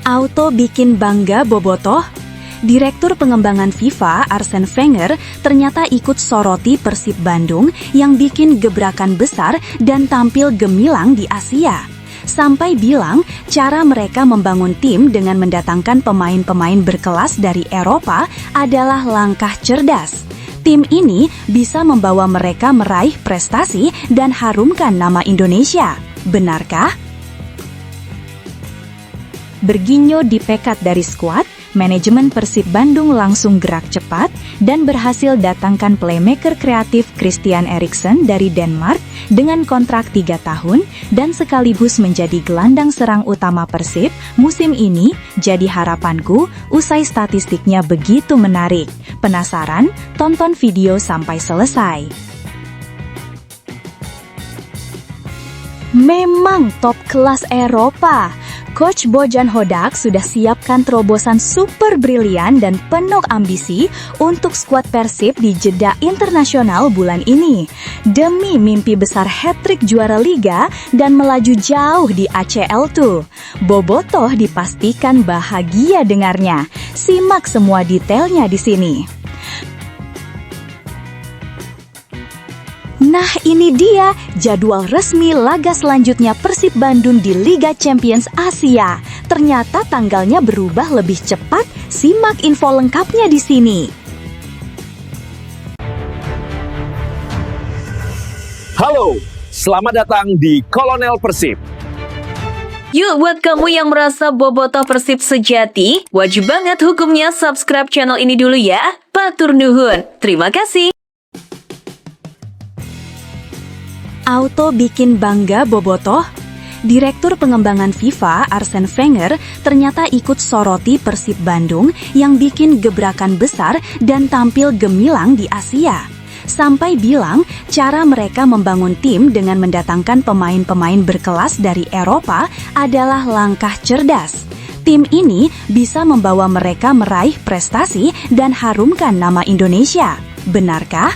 Auto bikin bangga Bobotoh? Direktur pengembangan FIFA, Arsene Wenger, ternyata ikut soroti Persib Bandung yang bikin gebrakan besar dan tampil gemilang di Asia. Sampai bilang, cara mereka membangun tim dengan mendatangkan pemain-pemain berkelas dari Eropa adalah langkah cerdas. Tim ini bisa membawa mereka meraih prestasi dan harumkan nama Indonesia. Benarkah? Berginyo dipekat dari skuad, manajemen Persib Bandung langsung gerak cepat dan berhasil datangkan playmaker kreatif Christian Eriksen dari Denmark dengan kontrak 3 tahun dan sekaligus menjadi gelandang serang utama Persib musim ini. Jadi harapanku, usai statistiknya begitu menarik. Penasaran? Tonton video sampai selesai. Memang top kelas Eropa. Coach Bojan Hodak sudah siapkan terobosan super brilian dan penuh ambisi untuk skuad Persib di jeda internasional bulan ini. Demi mimpi besar hat-trick juara Liga dan melaju jauh di ACL2. Bobotoh dipastikan bahagia dengarnya. Simak semua detailnya di sini. Nah, ini dia jadwal resmi laga selanjutnya Persib Bandung di Liga Champions Asia. Ternyata tanggalnya berubah lebih cepat. Simak info lengkapnya di sini. Halo, selamat datang di Kolonel Persib. Yuk, buat kamu yang merasa Bobotoh Persib sejati, wajib banget hukumnya subscribe channel ini dulu ya. Matur nuhun. Terima kasih. Auto bikin bangga Bobotoh? Direktur pengembangan FIFA, Arsene Wenger, ternyata ikut soroti Persib Bandung yang bikin gebrakan besar dan tampil gemilang di Asia. Sampai bilang, cara mereka membangun tim dengan mendatangkan pemain-pemain berkelas dari Eropa adalah langkah cerdas. Tim ini bisa membawa mereka meraih prestasi dan harumkan nama Indonesia. Benarkah?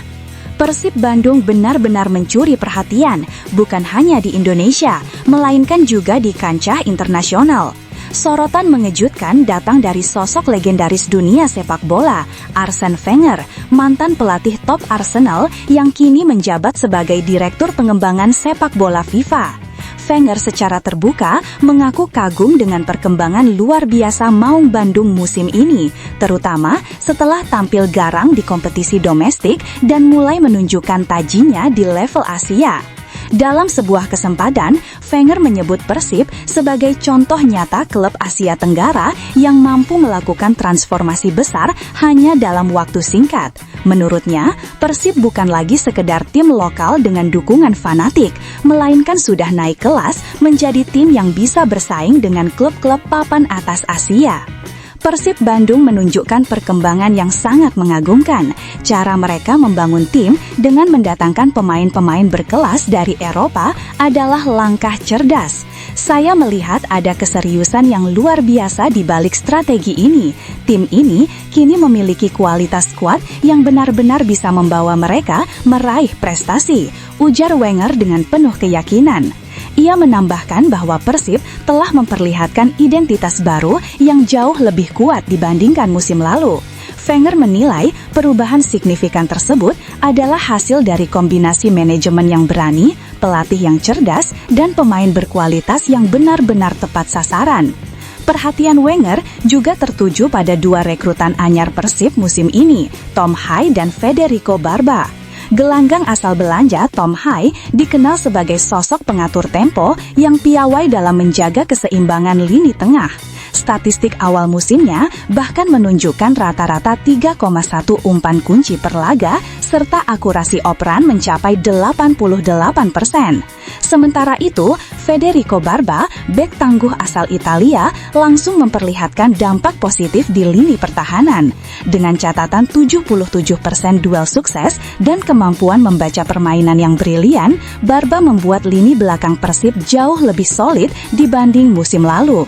Persib Bandung benar-benar mencuri perhatian, bukan hanya di Indonesia, melainkan juga di kancah internasional. Sorotan mengejutkan datang dari sosok legendaris dunia sepak bola, Arsene Wenger, mantan pelatih top Arsenal yang kini menjabat sebagai Direktur Pengembangan Sepak Bola FIFA. Wenger secara terbuka mengaku kagum dengan perkembangan luar biasa Maung Bandung musim ini, terutama setelah tampil garang di kompetisi domestik dan mulai menunjukkan tajinya di level Asia. Dalam sebuah kesempatan, Wenger menyebut Persib sebagai contoh nyata klub Asia Tenggara yang mampu melakukan transformasi besar hanya dalam waktu singkat. Menurutnya, Persib bukan lagi sekedar tim lokal dengan dukungan fanatik, melainkan sudah naik kelas menjadi tim yang bisa bersaing dengan klub-klub papan atas Asia. Persib Bandung menunjukkan perkembangan yang sangat mengagumkan. Cara mereka membangun tim dengan mendatangkan pemain-pemain berkelas dari Eropa adalah langkah cerdas. Saya melihat ada keseriusan yang luar biasa di balik strategi ini. Tim ini kini memiliki kualitas skuad yang benar-benar bisa membawa mereka meraih prestasi, ujar Wenger dengan penuh keyakinan. Ia menambahkan bahwa Persib telah memperlihatkan identitas baru yang jauh lebih kuat dibandingkan musim lalu. Wenger menilai perubahan signifikan tersebut adalah hasil dari kombinasi manajemen yang berani, pelatih yang cerdas, dan pemain berkualitas yang benar-benar tepat sasaran. Perhatian Wenger juga tertuju pada dua rekrutan anyar Persib musim ini, Tom Hai dan Federico Barba. Gelanggang asal Belanda Tom Hai dikenal sebagai sosok pengatur tempo yang piawai dalam menjaga keseimbangan lini tengah. Statistik awal musimnya bahkan menunjukkan rata-rata 3,1 umpan kunci per laga serta akurasi operan mencapai 88%. Sementara itu, Federico Barba, bek tangguh asal Italia, langsung memperlihatkan dampak positif di lini pertahanan. Dengan catatan 77% duel sukses dan kemampuan membaca permainan yang brilian, Barba membuat lini belakang Persib jauh lebih solid dibanding musim lalu.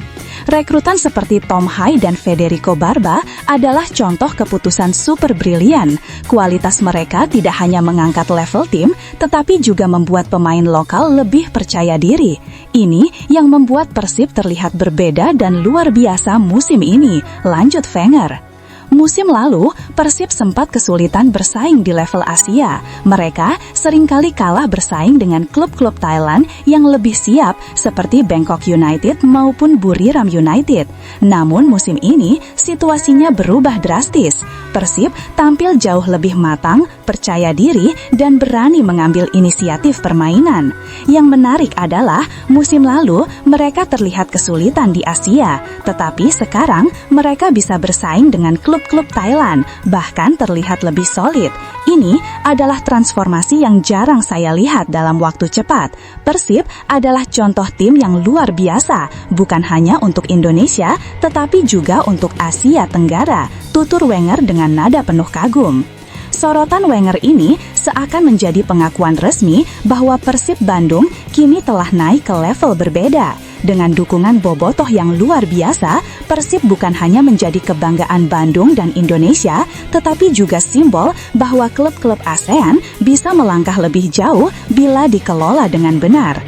Rekrutan seperti Tom Hai dan Federico Barba adalah contoh keputusan super brilian. Kualitas mereka tidak hanya mengangkat level tim, tetapi juga membuat pemain lokal lebih percaya diri. Ini yang membuat Persib terlihat berbeda dan luar biasa musim ini, lanjut Wenger. Musim lalu, Persib sempat kesulitan bersaing di level Asia. Mereka seringkali kalah bersaing dengan klub-klub Thailand yang lebih siap seperti Bangkok United maupun Buriram United. Namun musim ini, situasinya berubah drastis. Persib tampil jauh lebih matang, percaya diri, dan berani mengambil inisiatif permainan. Yang menarik adalah, musim lalu mereka terlihat kesulitan di Asia, tetapi sekarang mereka bisa bersaing dengan klub-klub Thailand, bahkan terlihat lebih solid. Ini adalah transformasi yang jarang saya lihat dalam waktu cepat. Persib adalah contoh tim yang luar biasa, bukan hanya untuk Indonesia, tetapi juga untuk Asia Tenggara, tutur Wenger dengan nada penuh kagum. Sorotan Wenger ini seakan menjadi pengakuan resmi bahwa Persib Bandung kini telah naik ke level berbeda. Dengan dukungan bobotoh yang luar biasa, Persib bukan hanya menjadi kebanggaan Bandung dan Indonesia, tetapi juga simbol bahwa klub-klub ASEAN bisa melangkah lebih jauh bila dikelola dengan benar.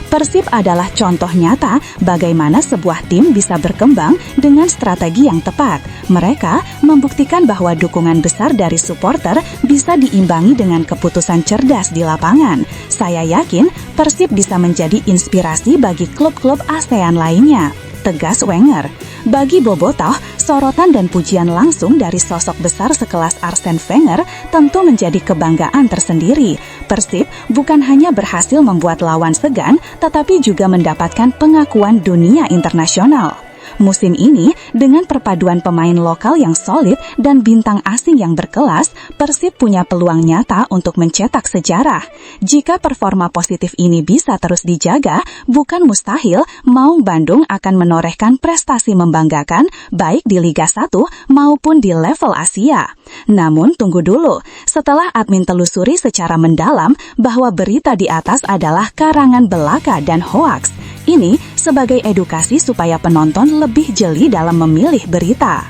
Persib adalah contoh nyata bagaimana sebuah tim bisa berkembang dengan strategi yang tepat. Mereka membuktikan bahwa dukungan besar dari supporter bisa diimbangi dengan keputusan cerdas di lapangan. Saya yakin Persib bisa menjadi inspirasi bagi klub-klub ASEAN lainnya, tegas Wenger. Bagi bobotoh, sorotan dan pujian langsung dari sosok besar sekelas Arsene Wenger tentu menjadi kebanggaan tersendiri. Persib bukan hanya berhasil membuat lawan segan, tetapi juga mendapatkan pengakuan dunia internasional. Musim ini, dengan perpaduan pemain lokal yang solid dan bintang asing yang berkelas, Persib punya peluang nyata untuk mencetak sejarah. Jika performa positif ini bisa terus dijaga, bukan mustahil Maung Bandung akan menorehkan prestasi membanggakan baik di Liga 1 maupun di level Asia. Namun tunggu dulu, setelah admin telusuri secara mendalam bahwa berita di atas adalah karangan belaka dan hoaks. Ini sebagai edukasi supaya penonton lebih jeli dalam memilih berita.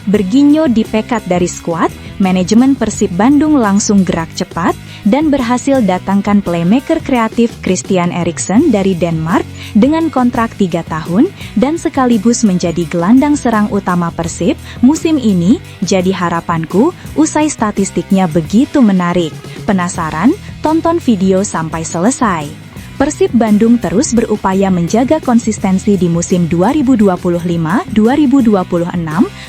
Berginyo dipekat dari skuad, manajemen Persib Bandung langsung gerak cepat dan berhasil datangkan playmaker kreatif Christian Eriksen dari Denmark dengan kontrak 3 tahun dan sekaligus menjadi gelandang serang utama Persib musim ini. Jadi harapanku, usai statistiknya begitu menarik. Penasaran? Tonton video sampai selesai. Persib Bandung terus berupaya menjaga konsistensi di musim 2025-2026,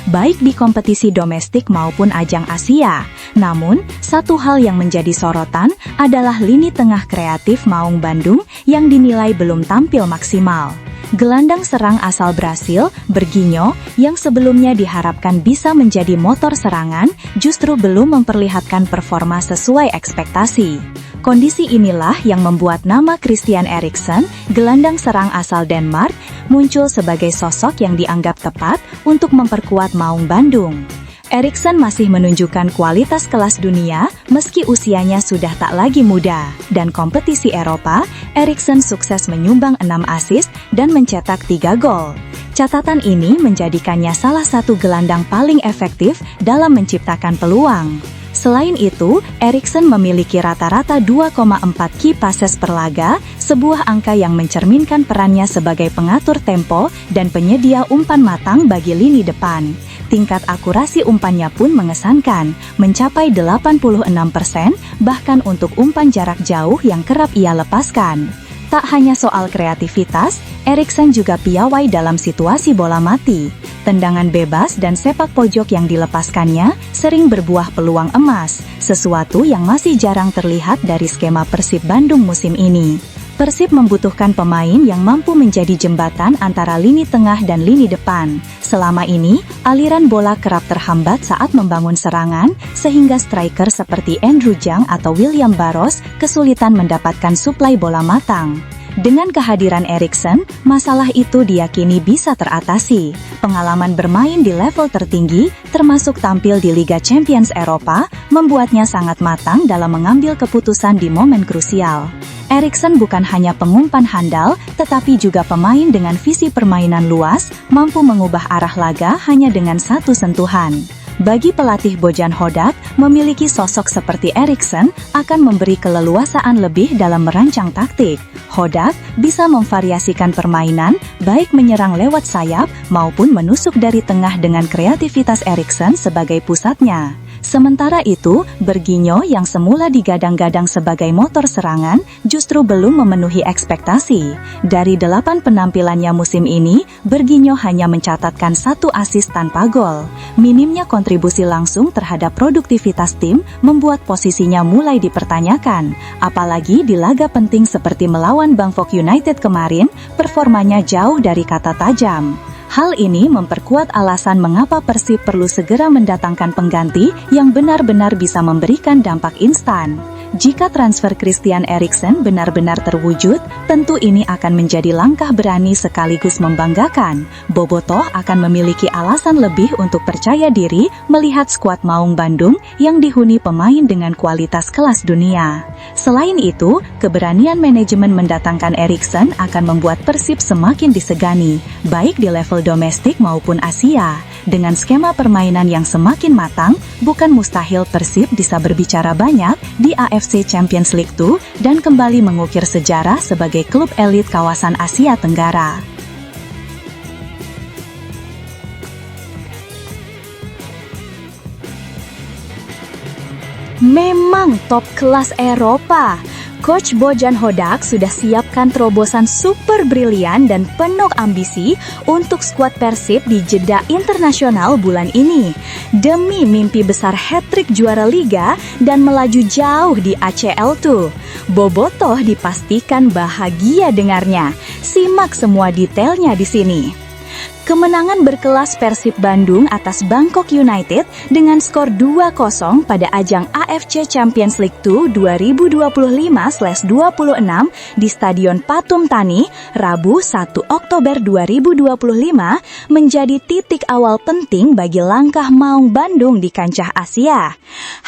baik di kompetisi domestik maupun ajang Asia. Namun, satu hal yang menjadi sorotan adalah lini tengah kreatif Maung Bandung yang dinilai belum tampil maksimal. Gelandang serang asal Brasil, Berginyo, yang sebelumnya diharapkan bisa menjadi motor serangan, justru belum memperlihatkan performa sesuai ekspektasi. Kondisi inilah yang membuat nama Christian Eriksen, gelandang serang asal Denmark, muncul sebagai sosok yang dianggap tepat untuk memperkuat Maung Bandung. Eriksen masih menunjukkan kualitas kelas dunia meski usianya sudah tak lagi muda. Dan kompetisi Eropa, Eriksen sukses menyumbang 6 assist dan mencetak 3 gol. Catatan ini menjadikannya salah satu gelandang paling efektif dalam menciptakan peluang. Selain itu, Eriksen memiliki rata-rata 2,4 key passes per laga, sebuah angka yang mencerminkan perannya sebagai pengatur tempo dan penyedia umpan matang bagi lini depan. Tingkat akurasi umpannya pun mengesankan, mencapai 86%, bahkan untuk umpan jarak jauh yang kerap ia lepaskan. Tak hanya soal kreativitas, Eriksen juga piawai dalam situasi bola mati. Tendangan bebas dan sepak pojok yang dilepaskannya sering berbuah peluang emas, sesuatu yang masih jarang terlihat dari skema Persib Bandung musim ini. Persib membutuhkan pemain yang mampu menjadi jembatan antara lini tengah dan lini depan. Selama ini, aliran bola kerap terhambat saat membangun serangan, sehingga striker seperti Andrew Jang atau William Barros kesulitan mendapatkan suplai bola matang. Dengan kehadiran Eriksen, masalah itu diyakini bisa teratasi. Pengalaman bermain di level tertinggi, termasuk tampil di Liga Champions Eropa, membuatnya sangat matang dalam mengambil keputusan di momen krusial. Eriksen bukan hanya pengumpan handal, tetapi juga pemain dengan visi permainan luas, mampu mengubah arah laga hanya dengan satu sentuhan. Bagi pelatih Bojan Hodak, memiliki sosok seperti Eriksen akan memberi keleluasaan lebih dalam merancang taktik. Hodak bisa memvariasikan permainan, baik menyerang lewat sayap maupun menusuk dari tengah dengan kreativitas Eriksen sebagai pusatnya. Sementara itu, Berginho yang semula digadang-gadang sebagai motor serangan justru belum memenuhi ekspektasi. Dari 8 penampilannya musim ini, Berginho hanya mencatatkan 1 assist tanpa gol. Minimnya kontribusi langsung terhadap produktivitas tim membuat posisinya mulai dipertanyakan. Apalagi di laga penting seperti melawan Bangkok United kemarin, performanya jauh dari kata tajam. Hal ini memperkuat alasan mengapa Persib perlu segera mendatangkan pengganti yang benar-benar bisa memberikan dampak instan. Jika transfer Christian Eriksen benar-benar terwujud, tentu ini akan menjadi langkah berani sekaligus membanggakan. Bobotoh akan memiliki alasan lebih untuk percaya diri melihat skuad Maung Bandung yang dihuni pemain dengan kualitas kelas dunia. Selain itu, keberanian manajemen mendatangkan Eriksen akan membuat Persib semakin disegani, baik di level domestik maupun Asia. Dengan skema permainan yang semakin matang, bukan mustahil Persib bisa berbicara banyak di AFC Champions League 2 dan kembali mengukir sejarah sebagai klub elit kawasan Asia Tenggara. Memang top kelas Eropa. Coach Bojan Hodak sudah siapkan terobosan super brilian dan penuh ambisi untuk skuad Persib di jeda internasional bulan ini. Demi mimpi besar hat-trick juara Liga dan melaju jauh di ACL2. Bobotoh dipastikan bahagia dengarnya. Simak semua detailnya di sini. Kemenangan berkelas Persib Bandung atas Bangkok United dengan skor 2-0 pada ajang AFC Champions League 2 2025/26 di Stadion Patum Thani, Rabu 1 Oktober 2025 menjadi titik awal penting bagi langkah Maung Bandung di kancah Asia.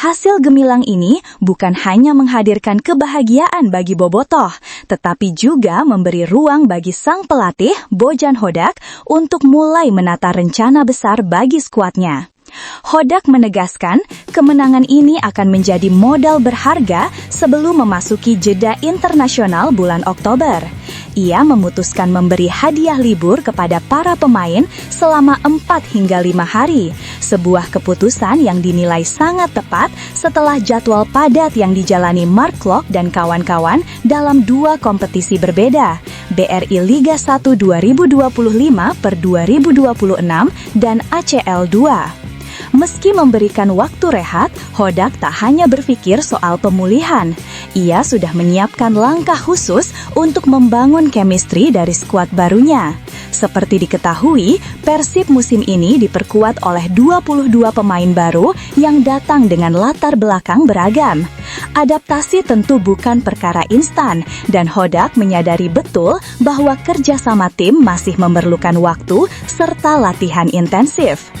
Hasil gemilang ini bukan hanya menghadirkan kebahagiaan bagi Bobotoh, tetapi juga memberi ruang bagi sang pelatih Bojan Hodak untuk mulai menata rencana besar bagi skuadnya. Hodak menegaskan kemenangan ini akan menjadi modal berharga sebelum memasuki jeda internasional bulan Oktober. Ia memutuskan memberi hadiah libur kepada para pemain selama 4 hingga 5 hari. Sebuah keputusan yang dinilai sangat tepat setelah jadwal padat yang dijalani Mark Klok dan kawan-kawan dalam 2 kompetisi berbeda. BRI Liga 1 2025/2026 dan ACL 2. Meski memberikan waktu rehat, Hodak tak hanya berpikir soal pemulihan. Ia sudah menyiapkan langkah khusus untuk membangun chemistry dari skuad barunya. Seperti diketahui, Persib musim ini diperkuat oleh 22 pemain baru yang datang dengan latar belakang beragam. Adaptasi tentu bukan perkara instan, dan Hodak menyadari betul bahwa kerjasama tim masih memerlukan waktu serta latihan intensif.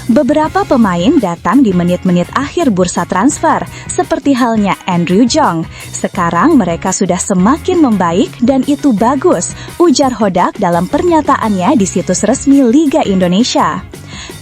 Beberapa pemain datang di menit-menit akhir bursa transfer, seperti halnya Andrew Jong. Sekarang mereka sudah semakin membaik dan itu bagus, ujar Hodak dalam pernyataannya di situs resmi Liga Indonesia.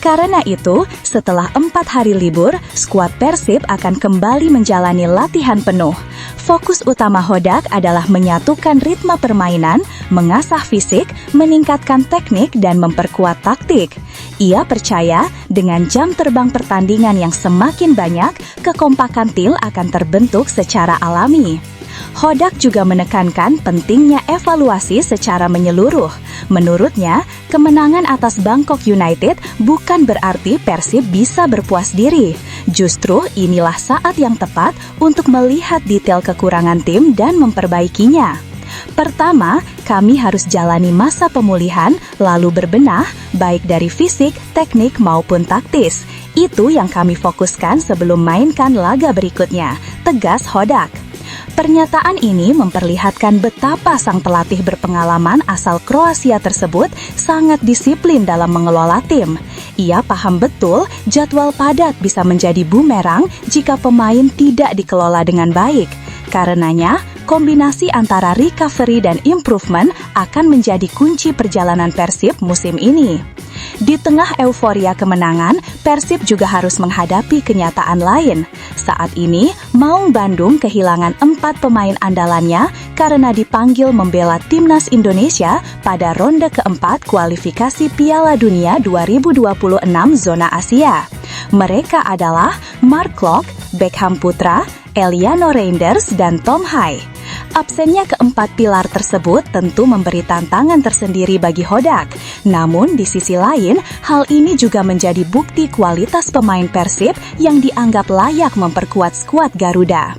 Karena itu, setelah 4 hari libur, skuad Persib akan kembali menjalani latihan penuh. Fokus utama Hodak adalah menyatukan ritme permainan, mengasah fisik, meningkatkan teknik, dan memperkuat taktik. Ia percaya dengan jam terbang pertandingan yang semakin banyak, kekompakan tim akan terbentuk secara alami. Hodak juga menekankan pentingnya evaluasi secara menyeluruh. Menurutnya, kemenangan atas Bangkok United bukan berarti Persib bisa berpuas diri. Justru inilah saat yang tepat untuk melihat detail kekurangan tim dan memperbaikinya. Pertama, kami harus jalani masa pemulihan, lalu berbenah, baik dari fisik, teknik maupun taktis. Itu yang kami fokuskan sebelum mainkan laga berikutnya, tegas Hodak. Pernyataan ini memperlihatkan betapa sang pelatih berpengalaman asal Kroasia tersebut sangat disiplin dalam mengelola tim. Ia paham betul jadwal padat bisa menjadi bumerang jika pemain tidak dikelola dengan baik. Karenanya, kombinasi antara recovery dan improvement akan menjadi kunci perjalanan Persib musim ini. Di tengah euforia kemenangan, Persib juga harus menghadapi kenyataan lain. Saat ini, Maung Bandung kehilangan 4 pemain andalannya karena dipanggil membela Timnas Indonesia pada ronde keempat kualifikasi Piala Dunia 2026 zona Asia. Mereka adalah Mark Klok, Beckham Putra, Eliano Reinders, dan Tom Hai. Absennya keempat pilar tersebut tentu memberi tantangan tersendiri bagi Hodak. Namun di sisi lain, hal ini juga menjadi bukti kualitas pemain Persib yang dianggap layak memperkuat skuad Garuda.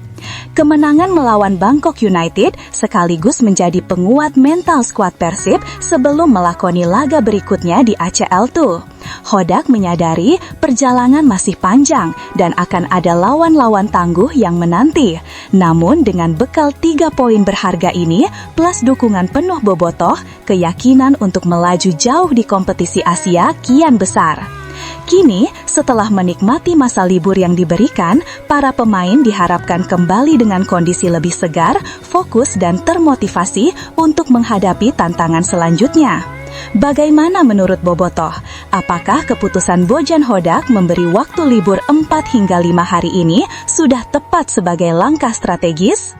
Kemenangan melawan Bangkok United sekaligus menjadi penguat mental skuad Persib sebelum melakoni laga berikutnya di ACL2. Hodak menyadari perjalanan masih panjang dan akan ada lawan-lawan tangguh yang menanti. Namun dengan bekal 3 poin berharga ini, plus dukungan penuh Bobotoh, keyakinan untuk melaju jauh di kompetisi Asia kian besar. Kini, setelah menikmati masa libur yang diberikan, para pemain diharapkan kembali dengan kondisi lebih segar, fokus dan termotivasi untuk menghadapi tantangan selanjutnya. Bagaimana menurut Bobotoh? Apakah keputusan Bojan Hodak memberi waktu libur 4 hingga 5 hari ini sudah tepat sebagai langkah strategis?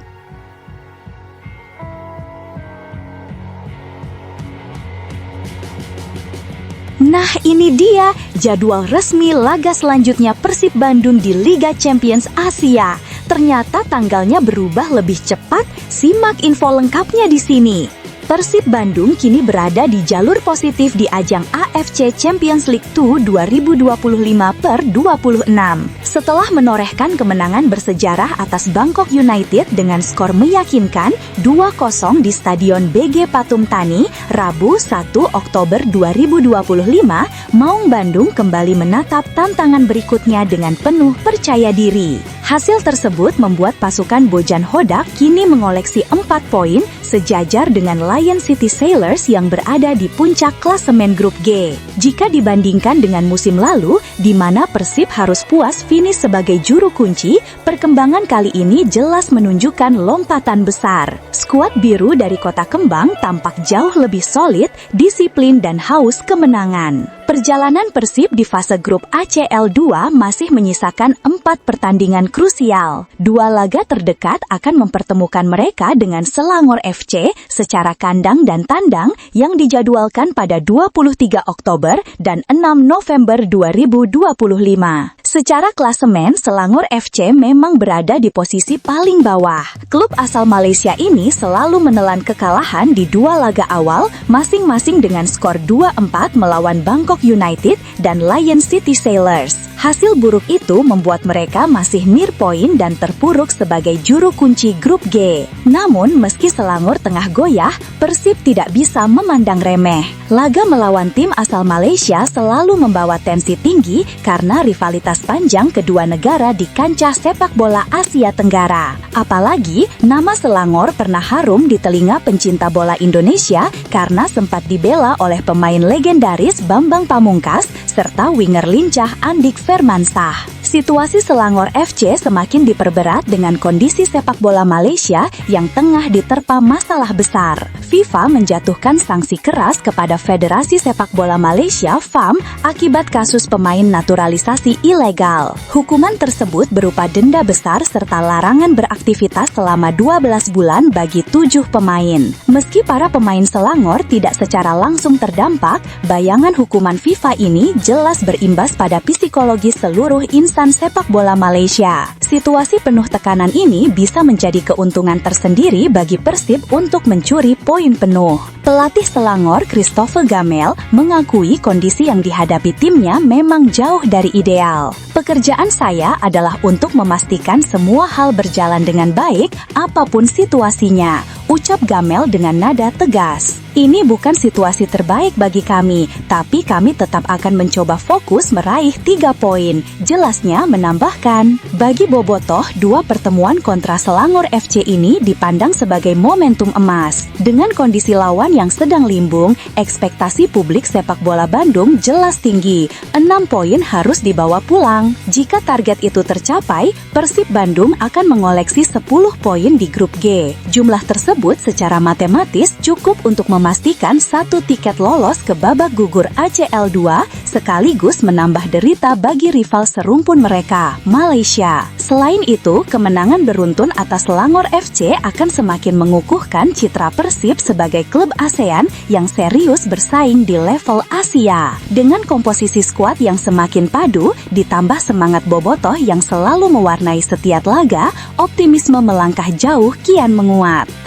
Nah, ini dia jadwal resmi laga selanjutnya Persib Bandung di Liga Champions Asia. Ternyata tanggalnya berubah lebih cepat. Simak info lengkapnya di sini. Persib Bandung kini berada di jalur positif di ajang AFC Champions League 2 2025/26. Setelah menorehkan kemenangan bersejarah atas Bangkok United dengan skor meyakinkan 2-0 di Stadion BG Patum Thani, Rabu 1 Oktober 2025, Maung Bandung kembali menatap tantangan berikutnya dengan penuh percaya diri. Hasil tersebut membuat pasukan Bojan Hodak kini mengoleksi 4 poin sejajar dengan Lion City Sailors yang berada di puncak klasemen grup G. Jika dibandingkan dengan musim lalu, di mana Persib harus puas finish sebagai juru kunci, perkembangan kali ini jelas menunjukkan lompatan besar. Skuad biru dari Kota Kembang tampak jauh lebih solid, disiplin dan haus kemenangan. Perjalanan Persib di fase grup ACL2 masih menyisakan 4 pertandingan krusial. 2 laga terdekat akan mempertemukan mereka dengan Selangor FC secara kandang dan tandang yang dijadwalkan pada 23 Oktober dan 6 November 2025. Secara klasemen, Selangor FC memang berada di posisi paling bawah. Klub asal Malaysia ini selalu menelan kekalahan di 2 laga awal, masing-masing dengan skor 2-4 melawan Bangkok United dan Lion City Sailors. Hasil buruk itu membuat mereka masih near point dan terpuruk sebagai juru kunci grup G. Namun, meski Selangor tengah goyah, Persib tidak bisa memandang remeh. Laga melawan tim asal Malaysia selalu membawa tensi tinggi karena rivalitas panjang kedua negara di kancah sepak bola Asia Tenggara. Apalagi, nama Selangor pernah harum di telinga pencinta bola Indonesia karena sempat dibela oleh pemain legendaris Bambang Pamungkas serta winger lincah Andik Firmansyah. Situasi Selangor FC semakin diperberat dengan kondisi sepak bola Malaysia yang tengah diterpa masalah besar. FIFA menjatuhkan sanksi keras kepada Federasi Sepak Bola Malaysia (FAM) akibat kasus pemain naturalisasi ilegal. Hukuman tersebut berupa denda besar serta larangan beraktivitas selama 12 bulan bagi 7 pemain. Meski para pemain Selangor tidak secara langsung terdampak, bayangan hukuman FIFA ini jelas berimbas pada psikologis seluruh insan sepak bola Malaysia. Situasi penuh tekanan ini bisa menjadi keuntungan tersendiri bagi Persib untuk mencuri poin penuh. Pelatih Selangor, Christopher Gamel, mengakui kondisi yang dihadapi timnya memang jauh dari ideal. Pekerjaan saya adalah untuk memastikan semua hal berjalan dengan baik, apapun situasinya, ucap Gamel dengan nada tegas. Ini bukan situasi terbaik bagi kami, tapi kami tetap akan mencoba fokus meraih 3 poin. Jelasnya menambahkan, bagi Bobotoh, 2 pertemuan kontra Selangor FC ini dipandang sebagai momentum emas. Dengan kondisi lawan yang sedang limbung, ekspektasi publik sepak bola Bandung jelas tinggi. 6 poin harus dibawa pulang. Jika target itu tercapai, Persib Bandung akan mengoleksi 10 poin di grup G. Jumlah tersebut secara matematis cukup untuk memastikan 1 tiket lolos ke babak gugur ACL 2 sekaligus menambah derita bagi rival serumpun mereka, Malaysia. Selain itu, kemenangan beruntun atas Selangor FC akan semakin mengukuhkan citra Persib sebagai klub ASEAN yang serius bersaing di level Asia. Dengan komposisi skuad yang semakin padu, ditambah semangat Bobotoh yang selalu mewarnai setiap laga, optimisme melangkah jauh kian menguat.